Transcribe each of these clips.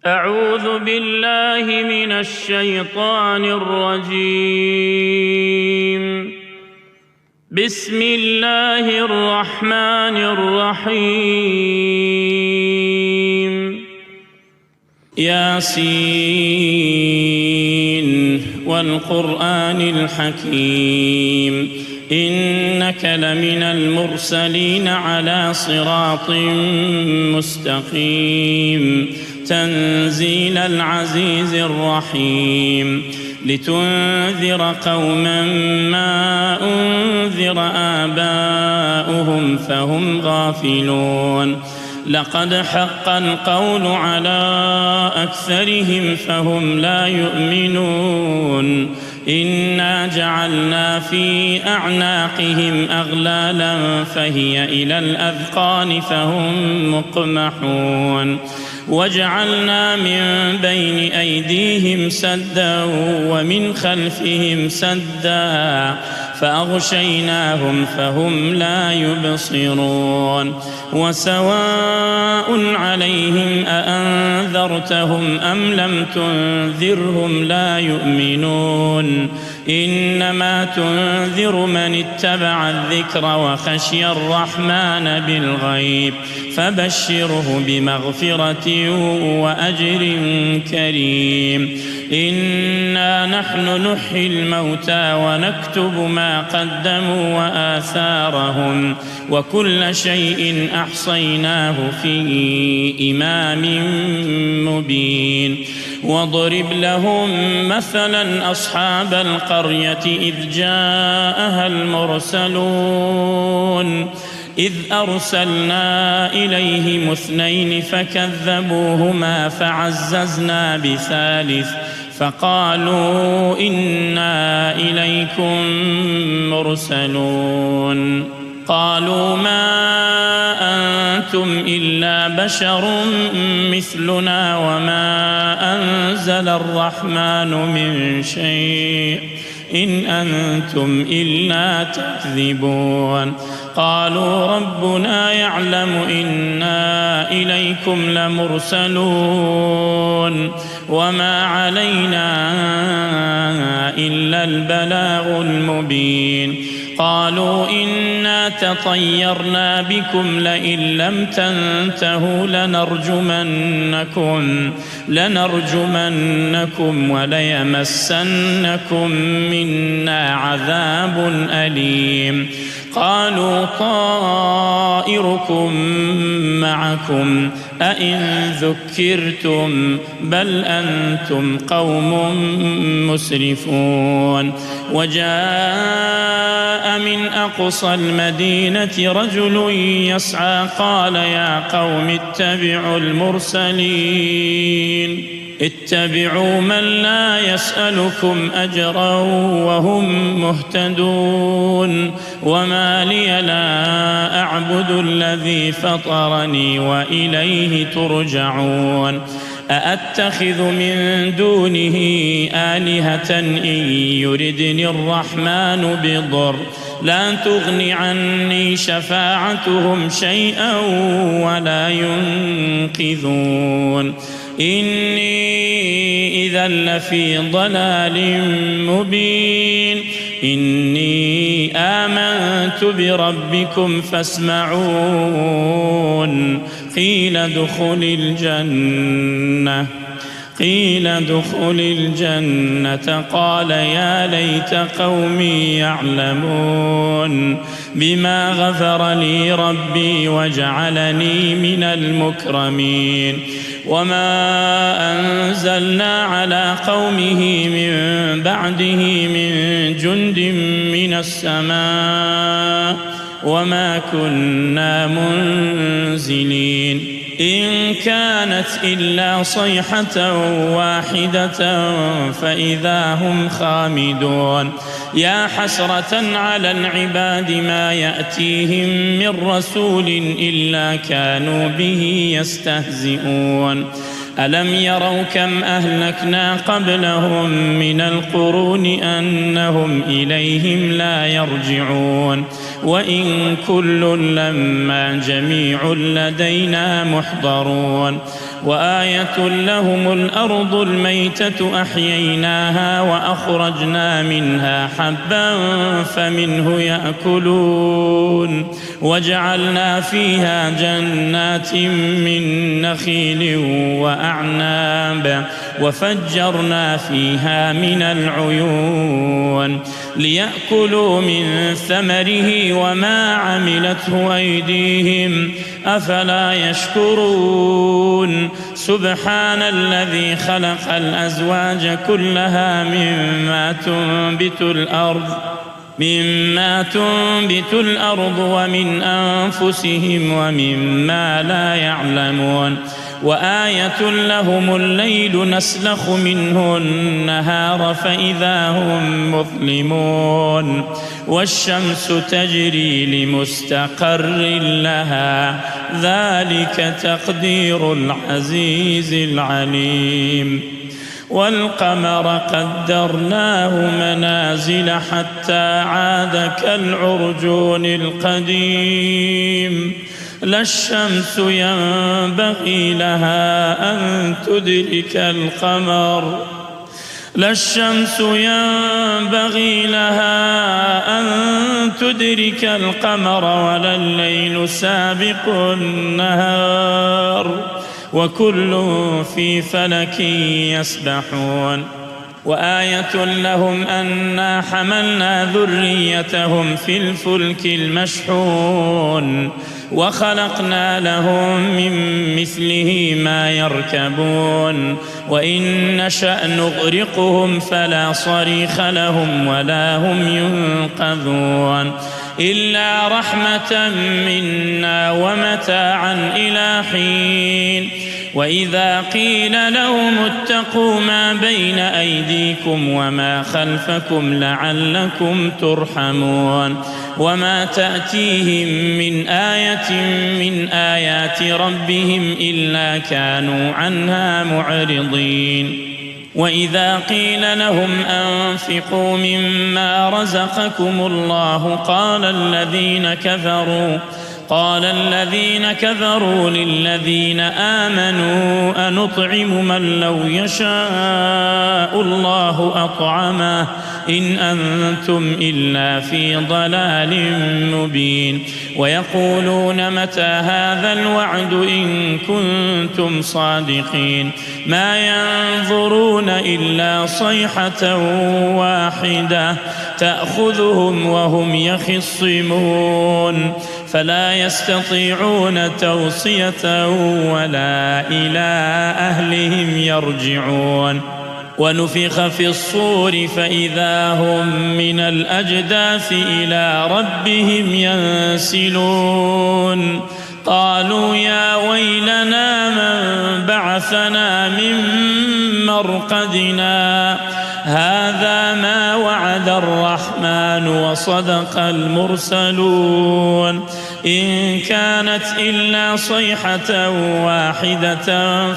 أعوذ بالله من الشيطان الرجيم. بسم الله الرحمن الرحيم. ياسين والقرآن الحكيم إنك لمن المرسلين على صراط مستقيم تنزيل العزيز الرحيم لتنذر قوما ما أنذر آباؤهم فهم غافلون لقد حق القول على أكثرهم فهم لا يؤمنون إنا جعلنا في أعناقهم أغلالا فهي إلى الأذقان فهم مقمحون وجعلنا من بين أيديهم سدا ومن خلفهم سدا فأغشيناهم فهم لا يبصرون وسواء عليهم أأنذرتهم أم لم تنذرهم لا يؤمنون إنما تنذر من اتبع الذكر وخشي الرحمن بالغيب فبشره بمغفرة وأجر كريم إنا نحن نحيي الموتى ونكتب ما قدموا وآثارهم وكل شيء أحصيناه في إمام مبين واضرب لهم مثلا أصحاب القرية إذ جاءها المرسلون إذ أرسلنا إليهم 2 فكذبوهما فعززنا بثالث فقالوا إنا إليكم مرسلون قالوا ما أنتم إلا بشر مثلنا وما أنزل الرحمن من شيء إن أنتم إلا تكذبون قالوا ربنا يعلم إنا إليكم لمرسلون وما علينا إلا البلاغ المبين قالوا إنا تطيرنا بكم لئن لم تنتهوا لنرجمنكم وليمسنكم منا عذاب أليم قالوا طائركم معكم أئن ذكرتم بل أنتم قوم مسرفون وجاء من أقصى المدينة رجل يسعى قال يا قوم اتبعوا المرسلين اتبعوا من لا يسألكم أجرا وهم مهتدون وما لي لا أعبد الذي فطرني وإليه ترجعون أأتخذ من دونه آلهة إن يردني الرحمن بضر لا تغن عني شفاعتهم شيئا ولا ينقذون إني إذا لفي ضلال مبين إني آمنت بربكم فاسمعون قيل ادخل الجنة قال يا ليت قومي يعلمون بما غفر لي ربي وجعلني من المكرمين وما أنزلنا على قومه من بعده من جند من السماء وما كنا منزلين إن كانت إلا صيحة واحدة فإذا هم خامدون يا حسرة على العباد ما يأتيهم من رسول إلا كانوا به يستهزئون ألم يروا كم أهلكنا قبلهم من القرون أنهم إليهم لا يرجعون وإن كل لما جميع لدينا محضرون وآية لهم الأرض الميتة أحييناها وأخرجنا منها حبا فمنه يأكلون وجعلنا فيها جنات من نخيل وأعناب وفجرنا فيها من العيون ليأكلوا من ثمره وما عملته أيديهم أفلا يشكرون سبحان الذي خلق الأزواج كلها مما تنبت الأرض ومن أنفسهم ومما لا يعلمون وآية لهم الليل نسلخ منه النهار فإذا هم مظلمون والشمس تجري لمستقر لها ذلك تقدير العزيز العليم والقمر قدرناه منازل حتى عاد كالعرجون القديم لا الشمس ينبغي لها أن تدرك القمر ولا الليل سابق النهار وكل في فلك يسبحون وآية لهم أنا حملنا ذريتهم في الفلك المشحون وخلقنا لهم من مثله ما يركبون وإن نشأ نغرقهم فلا صريخ لهم ولا هم ينقذون إلا رحمة منا ومتاعا إلى حين وإذا قيل لهم اتقوا ما بين أيديكم وما خلفكم لعلكم ترحمون وما تأتيهم من آية من آيات ربهم إلا كانوا عنها معرضين وإذا قيل لهم أنفقوا مما رزقكم الله قال الذين كفروا للذين آمنوا أنطعم من لو يشاء الله أطعمه إن أنتم إلا في ضلال مبين ويقولون متى هذا الوعد إن كنتم صادقين ما ينظرون إلا صيحة واحدة تأخذهم وهم يخصمون فلا يستطيعون توصية ولا إلى أهلهم يرجعون ونفخ في الصور فإذا هم من الأجداث إلى ربهم ينسلون قالوا يا ويلنا من بعثنا من مرقدنا هذا ما وعد الرحمن وصدق المرسلون إن كانت إلا صيحة واحدة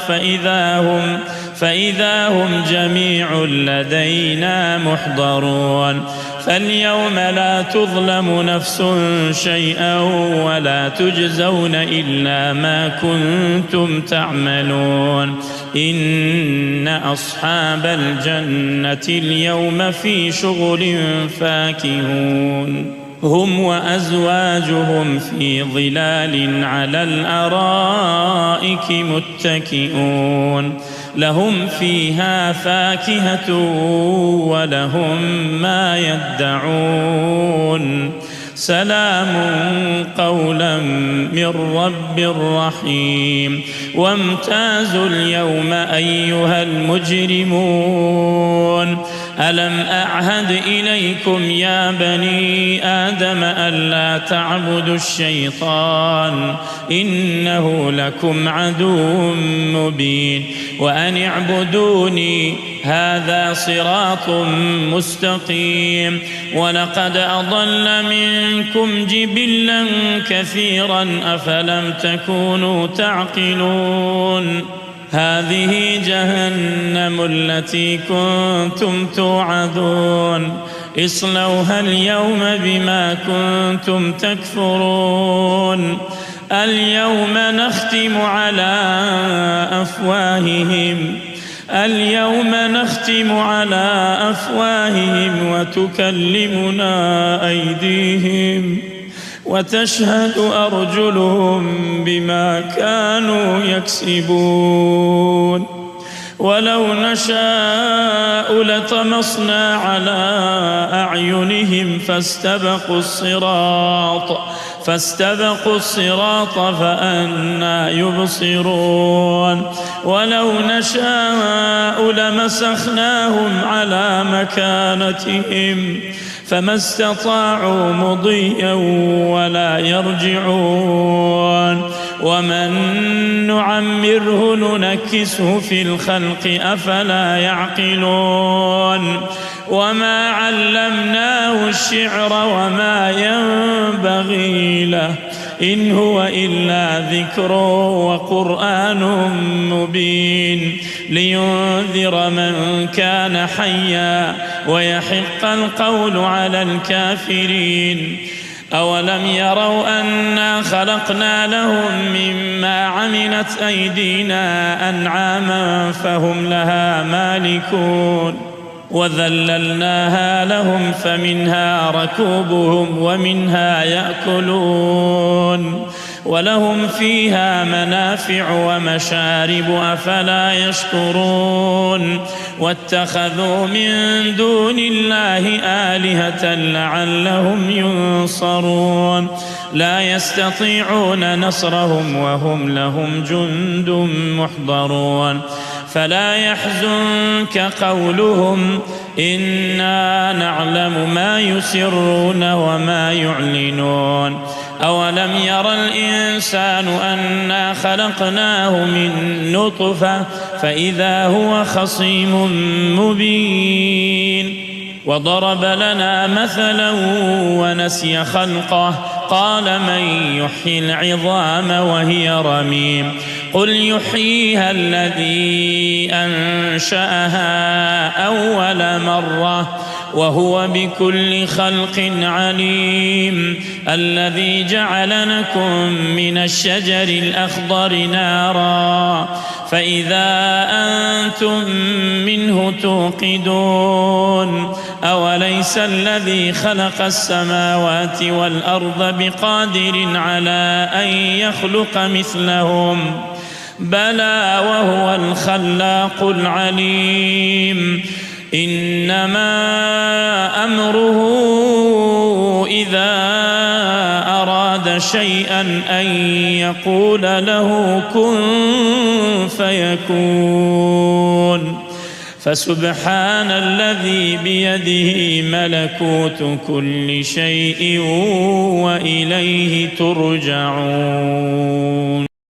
فإذا هم جميع لدينا محضرون فاليوم لا تظلم نفس شيئا ولا تجزون إلا ما كنتم تعملون إن أصحاب الجنة اليوم في شغل فاكهون هم وأزواجهم في ظلال على الأرائك متكئون لهم فيها فاكهة ولهم ما يدعون سلام قولا من رب رحيم وامتازوا اليوم أيها المجرمون ألم أعهد إليكم يا بني آدم ألا تعبدوا الشيطان إنه لكم عدو مبين وأن اعبدوني هذا صراط مستقيم ولقد أضل منكم جبلا كثيرا أفلم تكونوا تعقلون هذه جهنم التي كنتم توعدون اصلوها اليوم بما كنتم تكفرون اليوم نختم على أفواههم وتكلمنا أيديهم وتشهد أرجلهم بما كانوا يكسبون ولو نشاء لطمسنا على أعينهم فاستبقوا الصراط فأنى يبصرون ولو نشاء لمسخناهم على مكانتهم فما استطاعوا مضيا ولا يرجعون ومن نعمره ننكسه في الخلق أفلا يعقلون وما علمناه الشعر وما ينبغي له إن هو إلا ذكر وقرآن مبين لينذر من كان حيا ويحق القول على الكافرين أولم يروا أنا خلقنا لهم مما عملت أيدينا أنعاما فهم لها مالكون وذللناها لهم فمنها ركوبهم ومنها يأكلون ولهم فيها منافع ومشارب أفلا يشكرون واتخذوا من دون الله آلهة لعلهم ينصرون لا يستطيعون نصرهم وهم لهم جند محضرون فلا يحزنك قولهم إنا نعلم ما يسرون وما يعلنون أولم ير الإنسان أنا خلقناه من نطفة فإذا هو خصيم مبين وضرب لنا مثلا ونسي خلقه قال من يحيي العظام وهي رميم قل يحييها الذي أنشأها أول مرة وهو بكل خلق عليم الذي جعل لكم من الشجر الأخضر نارا فإذا أنتم منه توقدون أوليس الذي خلق السماوات والأرض بقادر على أن يخلق مثلهم بلى وهو الخلاق العليم إنما أمره إذا أراد شيئا أن يقول له كن فيكون فسبحان الذي بيده ملكوت كل شيء وإليه ترجعون.